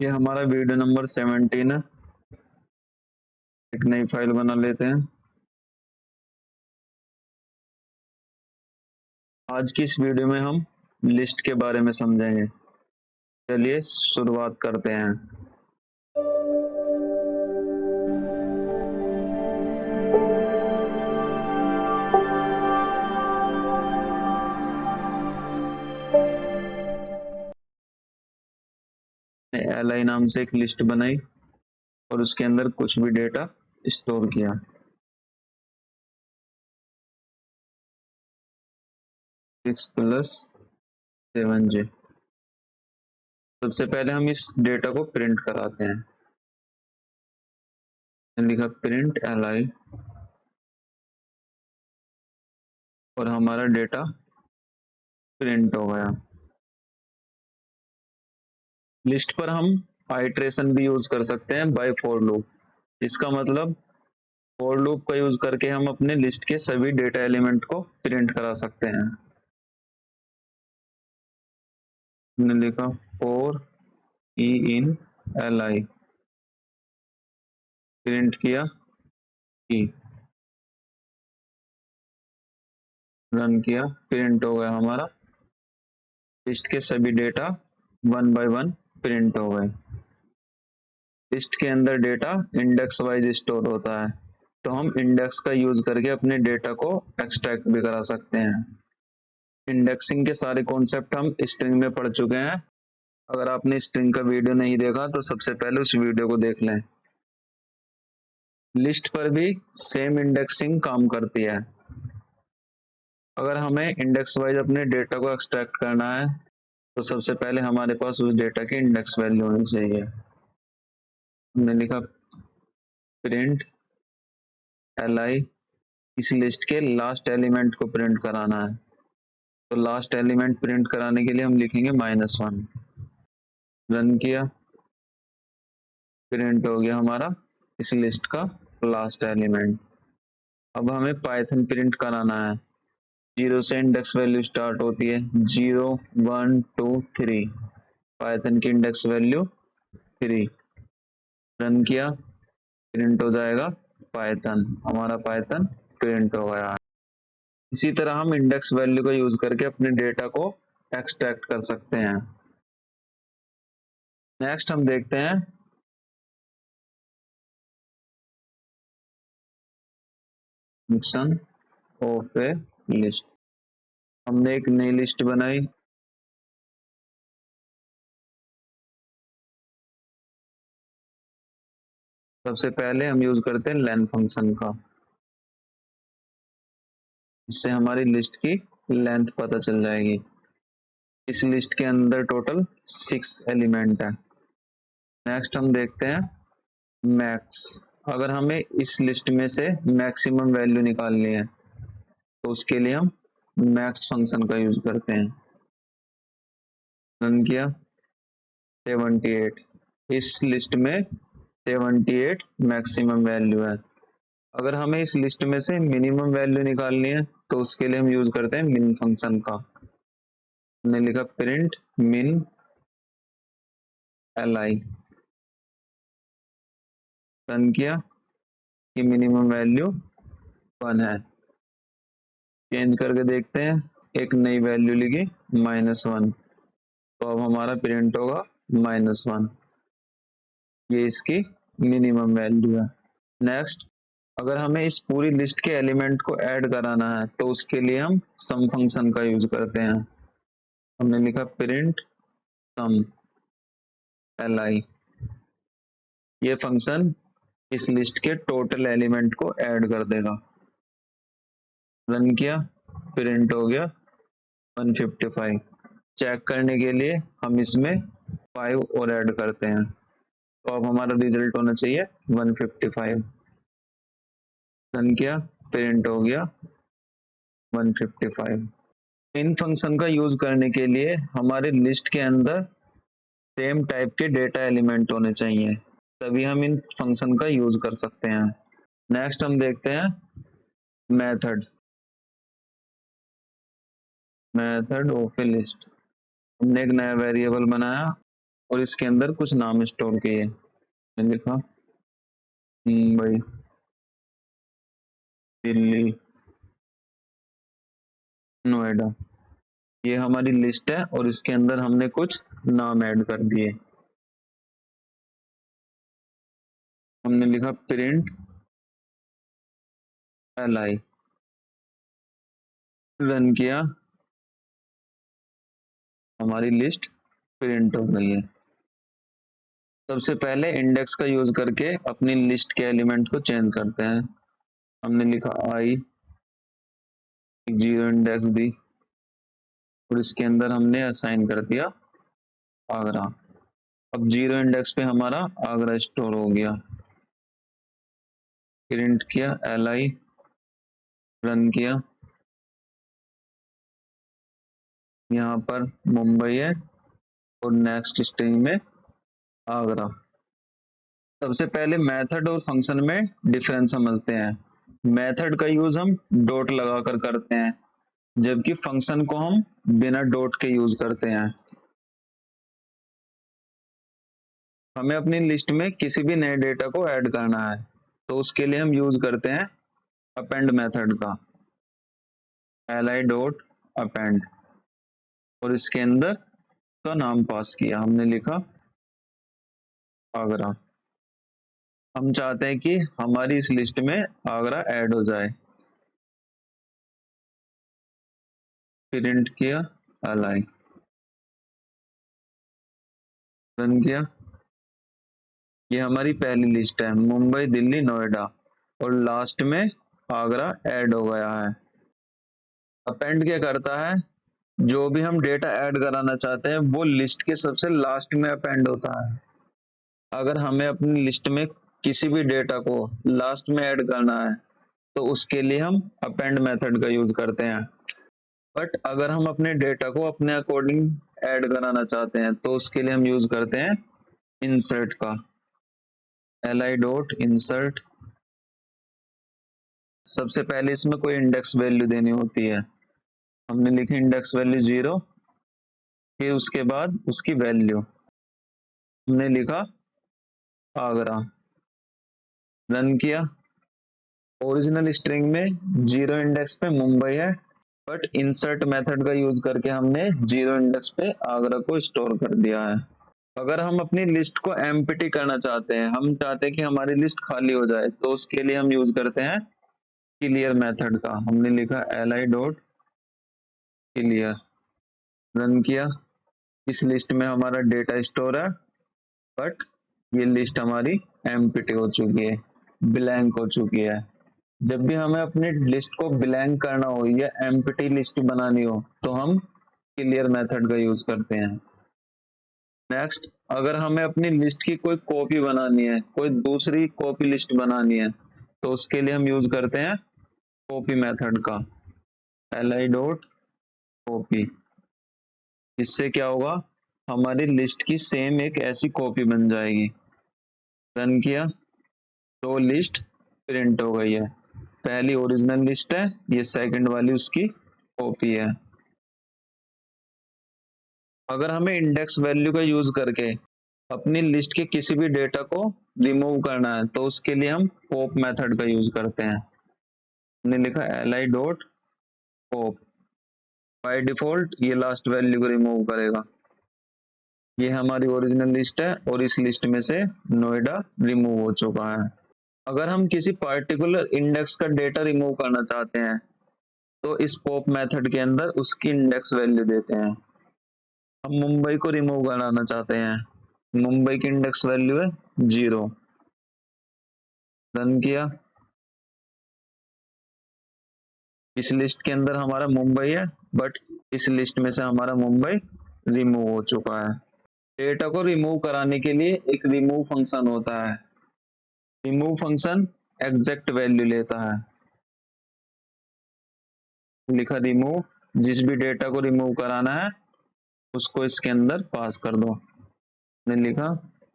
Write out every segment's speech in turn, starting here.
ये हमारा video number 17 है। एक नई फाइल बना लेते हैं। आज की इस वीडियो में हम लिस्ट के बारे में समझेंगे। चलिए शुरुआत करते हैं। li नाम से एक लिस्ट बनाई और उसके अंदर कुछ भी डेटा स्टोर किया। Six plus 7j। सबसे पहले हम इस डेटा को प्रिंट कराते हैं। लिखा प्रिंट li और हमारा डेटा प्रिंट हो गया। लिस्ट पर हम आइट्रेशन भी यूज कर सकते हैं बाय फॉर लूप। इसका मतलब फॉर लूप का यूज करके हम अपने लिस्ट के सभी डेटा एलिमेंट को प्रिंट करा सकते हैं। हमने लिखा for E in li, print किया ई, रन किया, प्रिंट हो गया हमारा। लिस्ट के सभी डेटा 1 बाय 1 प्रिंट हो गए। लिस्ट के अंदर डेटा इंडेक्स वाइज स्टोर होता है, तो हम इंडेक्स का यूज करके अपने डेटा को एक्सट्रैक्ट भी करा सकते हैं। इंडेक्सिंग के सारे कॉन्सेप्ट हम स्ट्रिंग में पढ़ चुके हैं। अगर आपने स्ट्रिंग का वीडियो नहीं देखा तो सबसे पहले उस वीडियो को देख लें। लिस्ट पर भी सेम इंडेक्सिंग काम करती है। अगर हमें इंडेक्स वाइज अपने डेटा को एक्सट्रैक्ट करना है तो सबसे पहले हमारे पास उस डेटा की इंडेक्स वैल्यू होनी चाहिए। हमने लिखा प्रिंट li, इस लिस्ट के लास्ट एलिमेंट को प्रिंट कराना है, तो लास्ट एलिमेंट प्रिंट कराने के लिए हम लिखेंगे -1। रन किया, प्रिंट हो गया हमारा इस लिस्ट का लास्ट एलिमेंट। अब हमें पाइथन प्रिंट कराना है। 0 से इंडेक्स वैल्यू स्टार्ट होती है, 0 1 2 3। पाइथन की इंडेक्स वैल्यू 3। रन किया, प्रिंट हो जाएगा पाइथन। हमारा पाइथन प्रिंट हो गया। इसी तरह हम इंडेक्स वैल्यू का यूज करके अपने डेटा को एक्सट्रैक्ट कर सकते हैं। नेक्स्ट हम देखते हैं फंक्शन ऑफ ए लिस्ट। हमने एक नई लिस्ट बनाई। सबसे पहले हम यूज करते हैं लेन फंक्शन का। इससे हमारी लिस्ट की लेंथ पता चल जाएगी। इस लिस्ट के अंदर टोटल 6 एलिमेंट है। नेक्स्ट हम देखते हैं मैक्स। अगर हमें इस लिस्ट में से मैक्सिमम वैल्यू निकालनी है तो उसके लिए हम मैक्स फंक्शन का यूज करते हैं। रन किया, 78। इस लिस्ट में 78 मैक्सिमम वैल्यू है। अगर हमें इस लिस्ट में से मिनिमम वैल्यू निकालनी है तो उसके लिए हम यूज करते हैं मिन फंक्शन का। हमने लिखा प्रिंट मिन li। रन किया कि मिनिमम वैल्यू 1 है। चेंज करके देखते हैं, एक नई वैल्यू लिखी -1, तो अब हमारा प्रिंट होगा -1। ये इसकी मिनिमम वैल्यू है। नेक्स्ट, अगर हमें इस पूरी लिस्ट के एलिमेंट को ऐड कराना है तो उसके लिए हम सम फंक्शन का यूज करते हैं। हमने लिखा प्रिंट सम li। ये फंक्शन इस लिस्ट के टोटल एलिमेंट को ऐड कर देगा। रन किया, प्रिंट हो गया 155। चेक करने के लिए हम इसमें 5 और ऐड करते हैं, तो अब हमारा रिजल्ट होना चाहिए 155। रन किया, प्रिंट हो गया 155। इन फंक्शन का यूज करने के लिए हमारे लिस्ट के अंदर सेम टाइप के डेटा एलिमेंट होने चाहिए, तभी हम इन फंक्शन का यूज कर सकते हैं। नेक्स्ट हम देखते हैं method. Method of A list. हमने एक नया वेरिएबल बनाया और इसके अंदर कुछ नाम स्टोर किए। मैंने लिखा मुंबई, दिल्ली, नोएडा। ये हमारी लिस्ट है और इसके अंदर हमने कुछ नाम ऐड कर दिए। हमने लिखा प्रिंट LI, रन किया, हमारी लिस्ट प्रिंट हो गई है। सबसे पहले इंडेक्स का यूज करके अपनी लिस्ट के एलिमेंट को चेंज करते हैं। हमने लिखा आई, 0 इंडेक्स दी और इसके अंदर हमने असाइन कर दिया आगरा। अब 0 इंडेक्स पे हमारा आगरा स्टोर हो गया। प्रिंट किया LI, रन किया, यहाँ पर मुंबई है और नेक्स्ट स्ट्रिंग में आगरा। सबसे पहले मेथड और फंक्शन में डिफरेंस समझते हैं। मेथड का यूज हम डॉट लगाकर करते हैं, जबकि फंक्शन को हम बिना डॉट के यूज करते हैं। हमें अपनी लिस्ट में किसी भी नए डेटा को ऐड करना है तो उसके लिए हम यूज करते हैं अपेंड मेथड का, li डॉट अपेंड, और इसके अंदर का नाम पास किया। हमने लिखा आगरा। हम चाहते हैं कि हमारी इस लिस्ट में आगरा ऐड हो जाए। प्रिंट किया li, रन किया। ये हमारी पहली लिस्ट है, मुंबई, दिल्ली, नोएडा, और लास्ट में आगरा ऐड हो गया है। अपेंड क्या करता है, जो भी हम डेटा ऐड कराना चाहते हैं वो लिस्ट के सबसे लास्ट में अपेंड होता है। अगर हमें अपनी लिस्ट में किसी भी डेटा को लास्ट में ऐड करना है तो उसके लिए हम अपेंड मेथड का यूज करते हैं। बट अगर हम अपने डेटा को अपने अकॉर्डिंग ऐड कराना चाहते हैं तो उसके लिए हम यूज करते हैं इंसर्ट का, li डॉट इंसर्ट। सबसे पहले इसमें कोई इंडेक्स वैल्यू देनी होती है। हमने लिखी इंडेक्स वैल्यू 0, फिर उसके बाद उसकी वैल्यू हमने लिखा आगरा, रन किया। ओरिजिनल स्ट्रिंग में 0 इंडेक्स पे मुंबई है, बट इंसर्ट मेथड का यूज करके हमने 0 इंडेक्स पे आगरा को स्टोर कर दिया है। अगर हम अपनी लिस्ट को एम्प्टी करना चाहते हैं, हम चाहते हैं कि हमारी लिस्ट खाली हो जाए, तो उसके लिए हम यूज करते हैं क्लियर मेथड का। हमने लिखा li डॉट क्लियर, रन किया। इस लिस्ट में हमारा डेटा स्टोर है, बट ये लिस्ट हमारी एम्प्टी हो चुकी है, ब्लैंक हो चुकी है। जब भी हमें अपनी लिस्ट को ब्लैंक करना हो या एम्प्टी लिस्ट बनानी हो तो हम क्लियर मेथड का यूज करते हैं। नेक्स्ट, अगर हमें अपनी लिस्ट की कोई कॉपी बनानी है, कोई दूसरी कॉपी लिस्ट बनानी है, तो उसके लिए हम यूज करते हैं कॉपी मेथड का, li डॉट कॉपी। इससे क्या होगा, हमारी लिस्ट की सेम एक ऐसी कॉपी बन जाएगी। रन किया तो लिस्ट प्रिंट हो गई है। पहली ओरिजिनल लिस्ट है, ये सेकंड वाली उसकी कॉपी है। अगर हमें इंडेक्स वैल्यू का यूज करके अपनी लिस्ट के किसी भी डेटा को रिमूव करना है तो उसके लिए हम पॉप मेथड का यूज करते हैं। हमने लिखा li dot pop, by default ये लास्ट वैल्यू को रिमूव करेगा। ये हमारी ओरिजिनल लिस्ट है और इस लिस्ट में से नोएडा रिमूव हो चुका है। अगर हम किसी पार्टिकुलर इंडेक्स का डेटा रिमूव करना चाहते हैं तो इस पॉप मेथड के अंदर उसकी इंडेक्स वैल्यू देते हैं। हम मुंबई को रिमूव कराना चाहते हैं, मुंबई की इंडेक्स वैल्यू है 0, रन किया। इस लिस्ट के अंदर हमारा मुंबई है, बट इस लिस्ट में से हमारा मुंबई रिमूव हो चुका है। डेटा को रिमूव कराने के लिए एक रिमूव फंक्शन होता है। रिमूव फंक्शन एग्जैक्ट वैल्यू लेता है। लिखा रिमूव, जिस भी डेटा को रिमूव कराना है उसको इसके अंदर पास कर दो। मैंने लिखा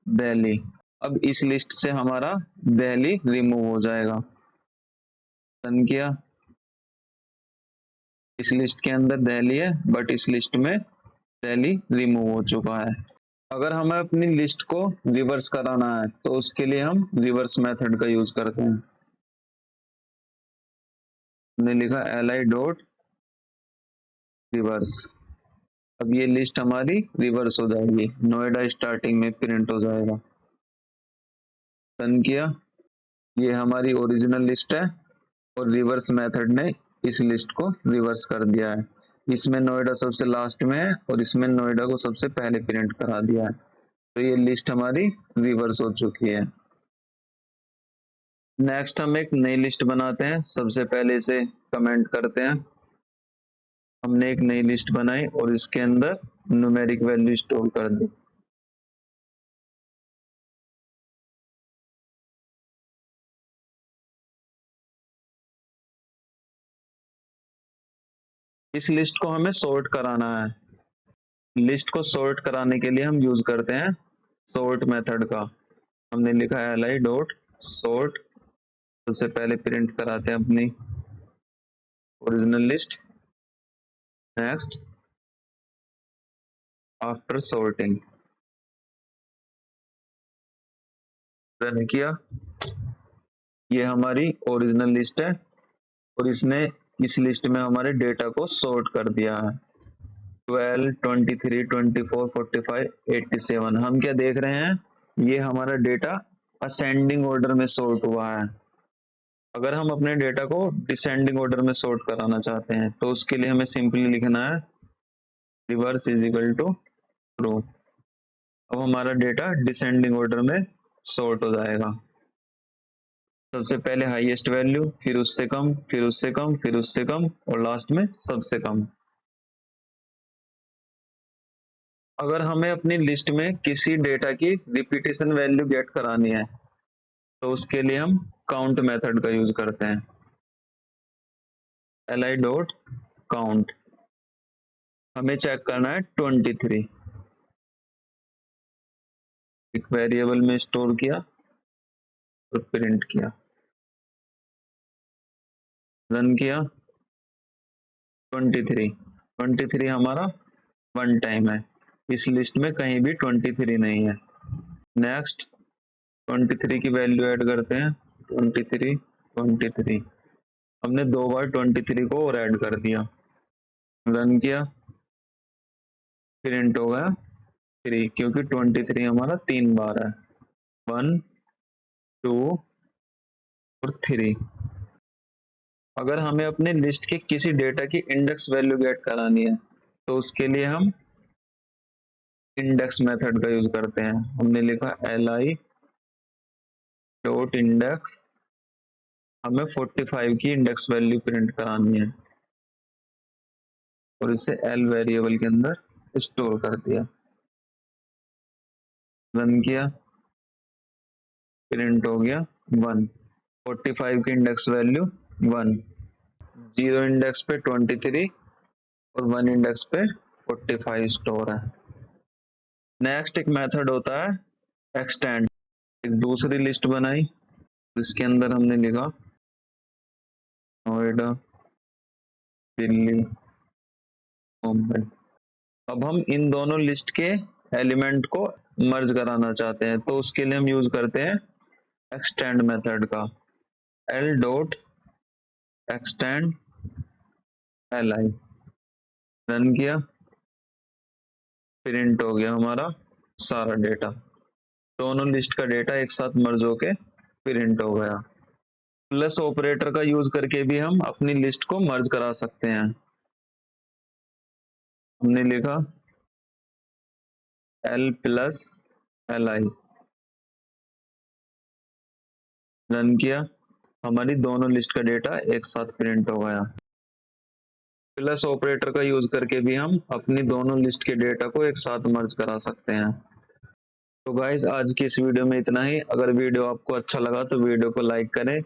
दिल्ली। अब इस लिस्ट से हमारा दिल्ली रिमूव हो जाएगा। रन किया, इस लिस्ट के अंदर दिल्ली है बट इस लिस्ट में दिल्ली रिमूव हो चुका है। अगर हमें अपनी लिस्ट को रिवर्स कराना है तो उसके लिए हम रिवर्स मेथड का यूज करते हैं। हमने लिखा li डॉट रिवर्स। अब ये लिस्ट हमारी रिवर्स हो जाएगी, नोएडा स्टार्टिंग में प्रिंट हो जाएगा। रन किया, ये हमारी ओरिजिनल लिस्ट है और रिवर्स मेथड ने इस लिस्ट को रिवर्स कर दिया है। इसमें नोएडा सबसे लास्ट में है और इसमें नोएडा को सबसे पहले प्रिंट करा दिया है, तो ये लिस्ट हमारी रिवर्स हो चुकी है। नेक्स्ट हम एक नई लिस्ट बनाते हैं। सबसे पहले इसे कमेंट करते हैं। हमने एक नई लिस्ट बनाई और इसके अंदर न्यूमेरिक वैल्यू स्टोर कर दी। इस लिस्ट को हमें सॉर्ट कराना है। लिस्ट को सॉर्ट कराने के लिए हम यूज करते हैं सॉर्ट मेथड का। हमने लिखा है li डॉट सॉर्ट। सबसे पहले प्रिंट कराते हैं अपनी original list. Next after sorting, run किया, ये हमारी ओरिजिनल लिस्ट है और इसने इस लिस्ट में हमारे डेटा को सॉर्ट कर दिया है। 12, 23, 24, 45, 87। हम क्या देख रहे हैं, ये हमारा डेटा असेंडिंग ऑर्डर में सॉर्ट हुआ है। अगर हम अपने डेटा को डिसेंडिंग ऑर्डर में सॉर्ट कराना चाहते हैं तो उसके लिए हमें सिंपली लिखना है reverse is equal to true. अब हमारा डेटा डिसेंडिंग ऑर्डर में सॉर्ट हो जाएगा। सबसे पहले हाईएस्ट वैल्यू, फिर उससे कम, फिर उससे कम, फिर उससे कम और लास्ट में सबसे कम। अगर हमें अपनी लिस्ट में किसी डेटा की रिपीटेशन वैल्यू गेट करानी है तो उसके लिए हम काउंट मेथड का यूज करते हैं। li डॉट काउंट, हमें चेक करना है 23। एक वेरिएबल में स्टोर किया और प्रिंट किया, रन किया। 23 हमारा वन टाइम है, इस लिस्ट में कहीं भी 23 नहीं है। नेक्स्ट 23 की वैल्यू ऐड करते हैं। 23 हमने 2 बार 23 को और ऐड कर दिया, रन किया, प्रिंट हो गया 3, क्योंकि 23 हमारा 3 बार है, 1, 2 और 3। अगर हमें अपने लिस्ट की किसी डेटा की इंडेक्स वैल्यू गेट करानी है तो उसके लिए हम इंडेक्स मेथड का यूज करते हैं। हमने लिखा li डॉट इंडेक्स, हमें 45 की इंडेक्स वैल्यू प्रिंट करानी है और इसे l वेरिएबल के अंदर स्टोर कर दिया, रन किया, प्रिंट हो गया 1। 45 की इंडेक्स वैल्यू 1, 0 इंडेक्स पे 23 और 1 इंडेक्स पे 45 स्टोर है। नेक्स्ट एक मेथड होता है एक्सटेंड। एक दूसरी लिस्ट बनाई, इसके अंदर हमने लिखा नोएडा, दिल्ली, मुंबई। अब हम इन दोनों लिस्ट के एलिमेंट को मर्ज कराना चाहते हैं तो उसके लिए हम यूज करते हैं एक्सटेंड मेथड का। l dot extend li, run किया, प्रिंट हो गया हमारा सारा डेटा। दोनों लिस्ट का डेटा एक साथ मर्ज होके प्रिंट हो गया। प्लस ऑपरेटर का यूज करके भी हम अपनी लिस्ट को मर्ज करा सकते हैं। हमने लिखा l प्लस li, रन किया, हमारी दोनों लिस्ट का डेटा एक साथ प्रिंट हो गया। प्लस ऑपरेटर का यूज करके भी हम अपनी दोनों लिस्ट के डेटा को एक साथ मर्ज करा सकते हैं। तो गाइस आज की इस वीडियो में इतना ही। अगर वीडियो आपको अच्छा लगा तो वीडियो को लाइक करें,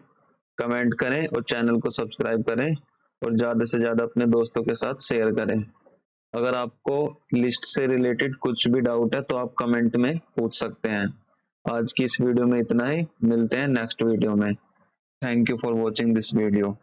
कमेंट करें और चैनल को सब्सक्राइब करें और ज़्यादा से ज़्यादा अपने दोस्तों के साथ शेयर करें। अगर आपको लिस्ट से रिलेटेड कुछ भी डाउट है तो आप कमेंट में पूछ सकते हैं। आज की इस वीडियो में इतना ही, मिलते हैं नेक्स्ट वीडियो में। Thank you for watching this video.